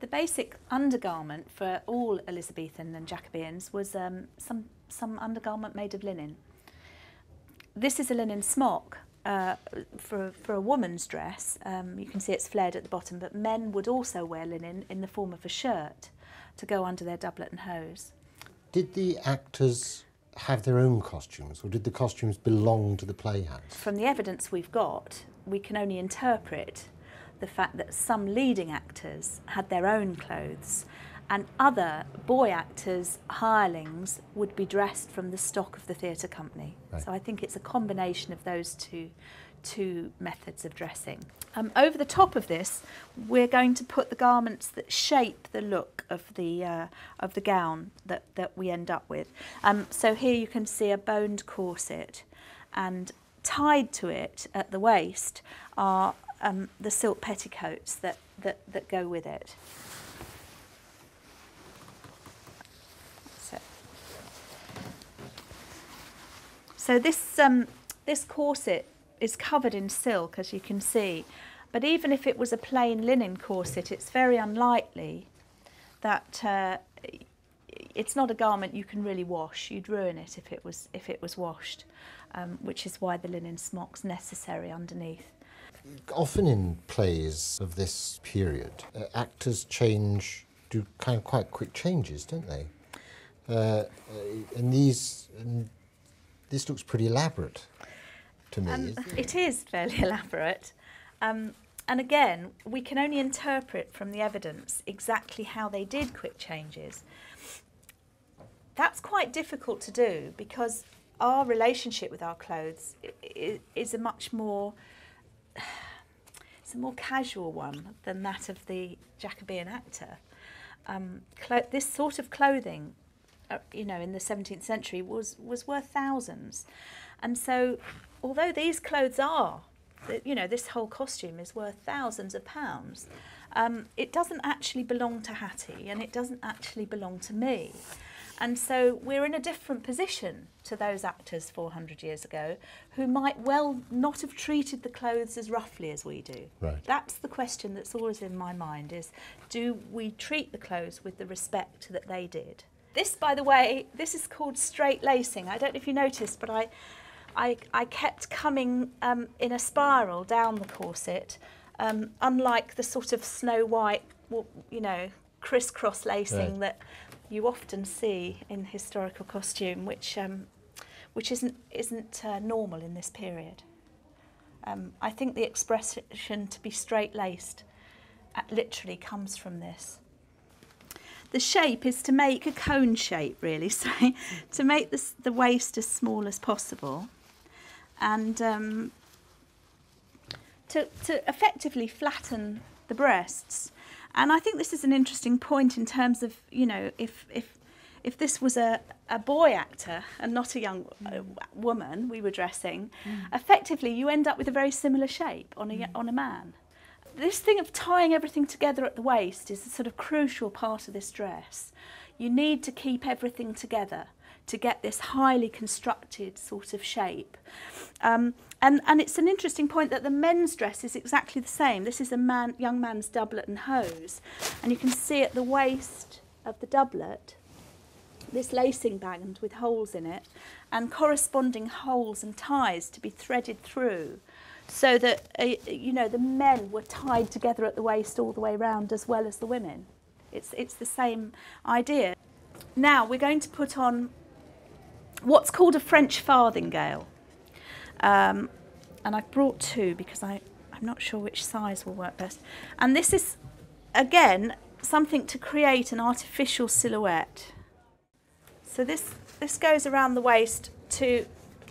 The basic undergarment for all Elizabethan and Jacobeans was some undergarment made of linen. This is a linen smock for a woman's dress. You can see it's flared at the bottom, but men would also wear linen in the form of a shirt to go under their doublet and hose. Did the actors have their own costumes, or did the costumes belong to the playhouse? From the evidence we've got, we can only interpret the fact that some leading actors had their own clothes and other boy actors, hirelings, would be dressed from the stock of the theatre company. Right. So I think it's a combination of those two methods of dressing. Over the top of this, we're going to put the garments that shape the look of the gown that we end up with. So here you can see a boned corset, and tied to it at the waist are the silk petticoats that go with it. So this corset is covered in silk, as you can see, but even if it was a plain linen corset, it's very unlikely that it's not a garment you can really wash. You'd ruin it if it was washed, which is why the linen smock's necessary underneath. Often in plays of this period, actors do kind of quite quick changes, don't they? And this looks pretty elaborate to me. It is fairly elaborate. And again, we can only interpret from the evidence exactly how they did quick changes. That's quite difficult to do because our relationship with our clothes is a much more, it's a more casual one than that of the Jacobean actor. This sort of clothing, you know, in the 17th century was worth thousands. And so, although these clothes are, you know, this whole costume is worth thousands of pounds, it doesn't actually belong to Hattie and it doesn't actually belong to me. And so we're in a different position to those actors 400 years ago who might well not have treated the clothes as roughly as we do. Right. That's the question that's always in my mind, is do we treat the clothes with the respect that they did? This, by the way, this is called straight lacing. I don't know if you noticed, but I kept coming in a spiral down the corset, unlike the sort of Snow White, you know, crisscross lacing that you often see in historical costume, which isn't normal in this period. I think the expression to be straight laced literally comes from this. The shape is to make a cone shape, really, so to make the waist as small as possible, and to effectively flatten the breasts. And I think this is an interesting point in terms of, you know, if this was a boy actor and not a young woman we were dressing, effectively you end up with a very similar shape on a man. This thing of tying everything together at the waist is a sort of crucial part of this dress. You need to keep everything together to get this highly constructed sort of shape. And it's an interesting point that the men's dress is exactly the same. This is a young man's doublet and hose. And you can see at the waist of the doublet, this lacing band with holes in it, and corresponding holes and ties to be threaded through, so that, you know, the men were tied together at the waist all the way round as well as the women. It's the same idea. Now we're going to put on what's called a French farthingale. And I've brought two because I'm not sure which size will work best. And this is, again, something to create an artificial silhouette. So this goes around the waist to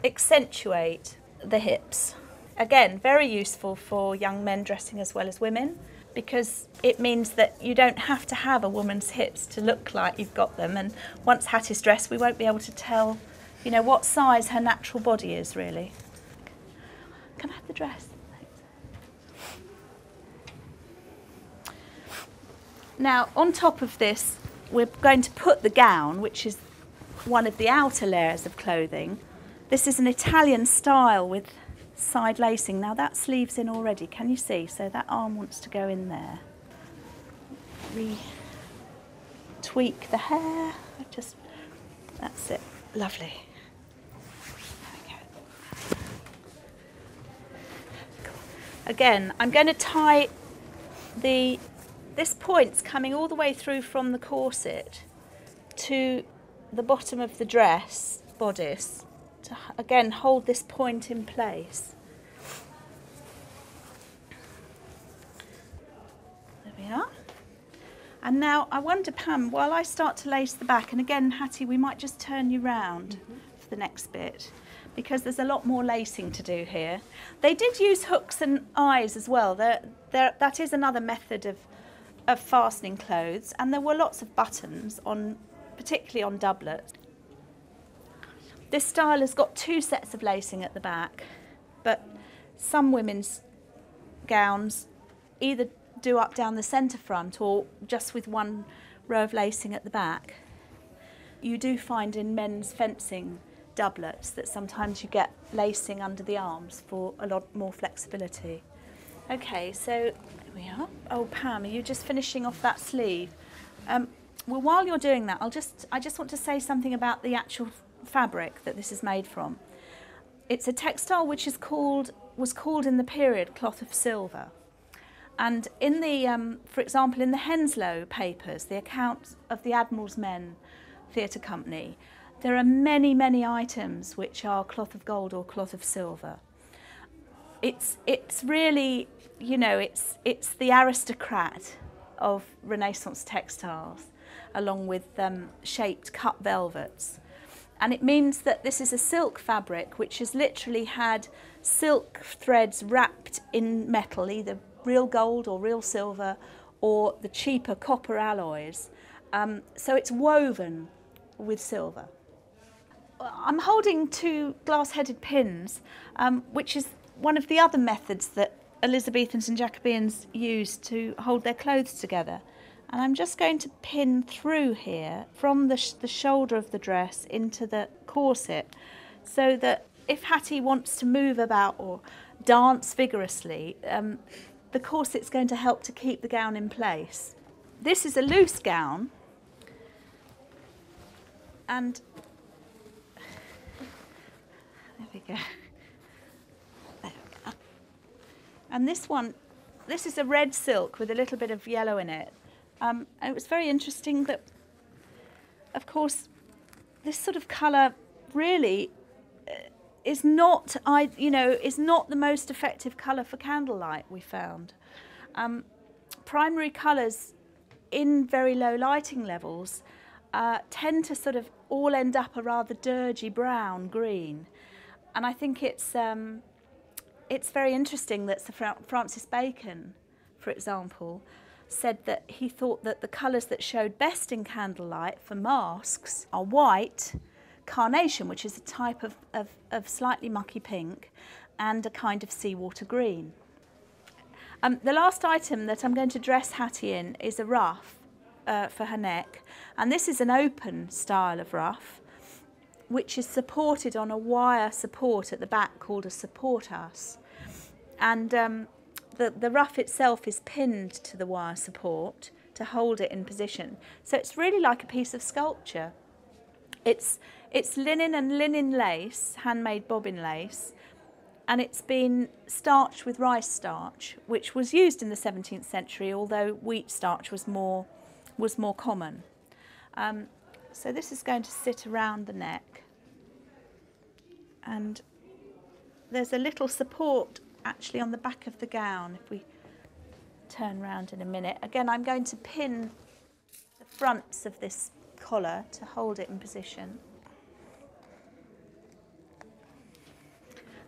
accentuate the hips. Again, very useful for young men dressing as well as women, because it means that you don't have to have a woman's hips to look like you've got them. And once Hattie's dressed, we won't be able to tell, you know, what size her natural body is, really. Can I have the dress? Thanks. Now, on top of this, we're going to put the gown, which is one of the outer layers of clothing. This is an Italian style with side lacing. Now that sleeve's in already, can you see? So that arm wants to go in there. tweak the hair. That's it. Lovely. There we go. Cool. Again, I'm going to tie this point's coming all the way through from the corset to the bottom of the dress bodice to again hold this point in place. There we are. And now I wonder, Pam, while I start to lace the back, and again, Hattie, we might just turn you round for the next bit, because there's a lot more lacing to do here. They did use hooks and eyes as well. That is another method of fastening clothes, and there were lots of buttons on, particularly on doublets. This style has got 2 sets of lacing at the back, but some women's gowns either do up down the centre front or just with 1 row of lacing at the back. You do find in men's fencing doublets that sometimes you get lacing under the arms for a lot more flexibility. Okay, so here we are. Oh, Pam, are you just finishing off that sleeve? Well, while you're doing that, I just want to say something about the actual fabric that this is made from. It's a textile which was called in the period cloth of silver. And in the, for example, in the Henslow papers, the account of the Admiral's Men Theatre Company, there are many, many items which are cloth of gold or cloth of silver. It's really, you know, it's the aristocrat of Renaissance textiles, along with shaped cut velvets. And it means that this is a silk fabric which has literally had silk threads wrapped in metal, either real gold or real silver or the cheaper copper alloys. So it's woven with silver. I'm holding 2 glass-headed pins, which is one of the other methods that Elizabethans and Jacobeans used to hold their clothes together. And I'm just going to pin through here from the shoulder of the dress into the corset, so that if Hattie wants to move about or dance vigorously, the corset's going to help to keep the gown in place. This is a loose gown, and there we go. There we go. And this is a red silk with a little bit of yellow in it. And it was very interesting that, of course, this sort of colour really is not the most effective colour for candlelight, we found. Primary colours in very low lighting levels tend to sort of all end up a rather dirgy brown green. And I think it's very interesting that Sir Francis Bacon, for example, said that he thought that the colours that showed best in candlelight for masks are white, carnation, which is a type of slightly mucky pink, and a kind of seawater green. The last item that I'm going to dress Hattie in is a ruff for her neck, and this is an open style of ruff which is supported on a wire support at the back called a support us, and the ruff itself is pinned to the wire support to hold it in position. So it's really like a piece of sculpture. It's linen and linen lace, handmade bobbin lace, and it's been starched with rice starch, which was used in the 17th century, although wheat starch was more common. So this is going to sit around the neck, and there's a little support actually on the back of the gown if we turn round in a minute. Again, I'm going to pin the fronts of this collar to hold it in position.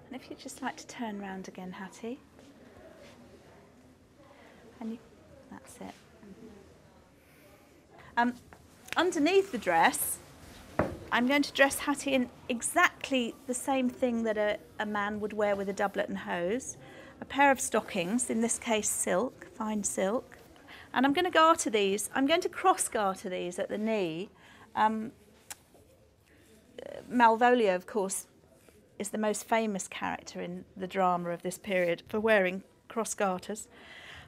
And if you'd just like to turn round again, Hattie. And that's it. Underneath the dress, I'm going to dress Hattie in exactly the same thing that a man would wear with a doublet and hose. A pair of stockings, in this case silk, fine silk. And I'm going to garter these. I'm going to cross garter these at the knee. Malvolio, of course, is the most famous character in the drama of this period for wearing cross garters.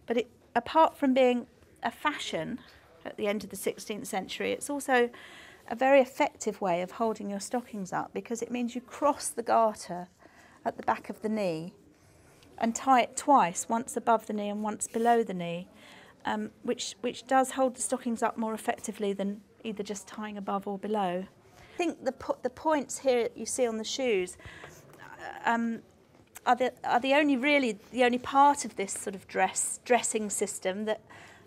But apart from being a fashion, at the end of the 16th century. It's also a very effective way of holding your stockings up, because it means you cross the garter at the back of the knee and tie it twice, once above the knee and once below the knee, which does hold the stockings up more effectively than either just tying above or below. I think the points here you see on the shoes are the only part of this sort of dressing system that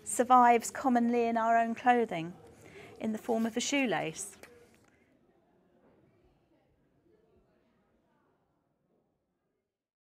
survives commonly in our own clothing, in the form of a shoelace.